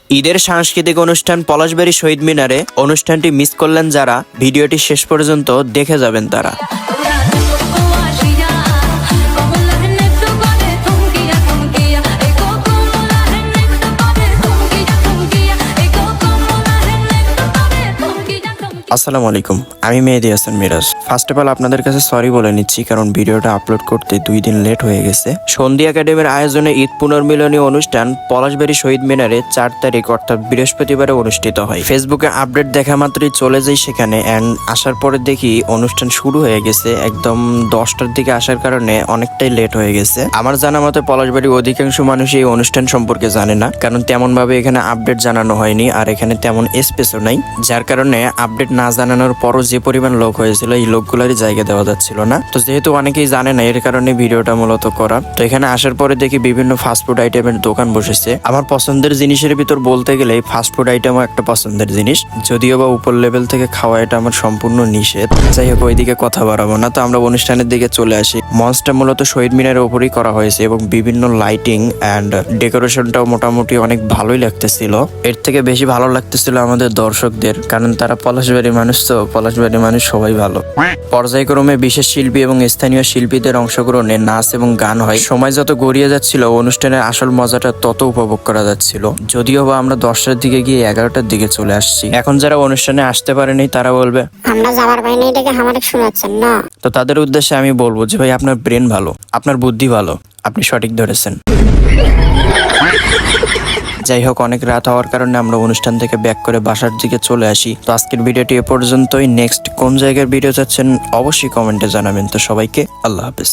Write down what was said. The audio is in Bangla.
ঈদের সাংস্কৃতিক অনুষ্ঠান পলাশবাড়ী শহীদ মিনারে অনুষ্ঠানটি মিস করলেন যারা, ভিডিওটি শেষ পর্যন্ত দেখে যাবেন তারা। আসসালামু আলাইকুম, আমি Mehedi Hasan Miraz. First of all আপনাদের কাছে সরি বলে নিচ্ছি, কারণ ভিডিওটা আপলোড করতে 2 দিন লেট হয়ে গেছে। সন্ধি একাডেমির আয়োজনে ঈদ পুনর্মিলনী অনুষ্ঠান পলাশবাড়ী শহীদ মিনারে 4 তারিখ অর্থাৎ বৃহস্পতিবারে অনুষ্ঠিত হয়। ফেসবুকে আপডেট দেখা মাত্রই চলে যাই সেখানে, অ্যান্ড আসার পরে দেখি অনুষ্ঠান শুরু হয়ে গেছে। একদম 10টার দিকে আসার কারণে অনেকটাই লেট হয়ে গেছে। আমার জানা মতে পলাশবাড়ির অধিকাংশ মানুষ এই অনুষ্ঠান সম্পর্কে জানে না, কারণ তেমন ভাবে এখানে আপডেট জানানো হয়নি, আর এখানে তেমন স্পেসও নাই, যার কারণে আপডেট না জানানোর পরও যে পরিমাণ লোক হয়েছিল এই লোকগুলোরই জায়গা দেওয়া যাচ্ছিল না। তো যেহেতু অনেকেই জানে না, এর কারণে ভিডিওটা মূলত করা। তো এখানে আসার পরে দেখি বিভিন্ন ফাস্টফুড আইটেমের দোকান বসেছে। আমার পছন্দের জিনিসের ভিতর বলতে গেলে ফাস্টফুড আইটেমও একটা পছন্দের জিনিস, যদিও বা উপর লেভেল থেকে খাওয়া এটা আমার সম্পূর্ণ নিষেধ। যাই হোক, ওইদিকে কথা বাড়াবো না, তো আমরা অনুষ্ঠানের দিকে চলে আসি। মঞ্চটা মূলত শহীদ মিনারের উপরই করা হয়েছে এবং বিভিন্ন লাইটিং অ্যান্ড ডেকোরেশনটাও মোটামুটি অনেক ভালোই লাগতেছিল। এর থেকে বেশি ভালো লাগতেছিল আমাদের দর্শকদের, কারণ তারা পলাশবাড়ির মানুষ, তো পলাশবাড়ির মানুষ সবাই ভালো। পর্যায়ক্রমে বিশেষ শিল্পী এবং স্থানীয় শিল্পীদের অংশগ্রহণে নাচ এবং গান হয়। সময় যত গড়িয়ে যাচ্ছিল অনুষ্ঠানের আসল মজাটা তত উপভোগ করা যাচ্ছিল। যদিও বা আমরা 10টার দিকে গিয়ে 11টার দিকে চলে আসছি। এখন যারা অনুষ্ঠানে আসতে পারেনি তারা বলবে আমরা যাবার বাইরে এটাকে আমাদের শোনাচ্ছেন না। তো তাদের উদ্দেশ্যে আমি বলবো যে ভাই, আপনার ব্রেন ভালো, আপনার বুদ্ধি ভালো, আপনি সঠিক ধরেছেন। যাই হোক, অনেক রাত হওয়ার কারণে আমরা অনুষ্ঠান থেকে ব্যাক করে বাসার দিকে চলে আসি। তো আজকের ভিডিওটি এ পর্যন্তই। নেক্সট কোন জায়গার ভিডিও চাচ্ছেন অবশ্যই কমেন্টে জানাবেন। তো সবাইকে আল্লাহ হাফেজ।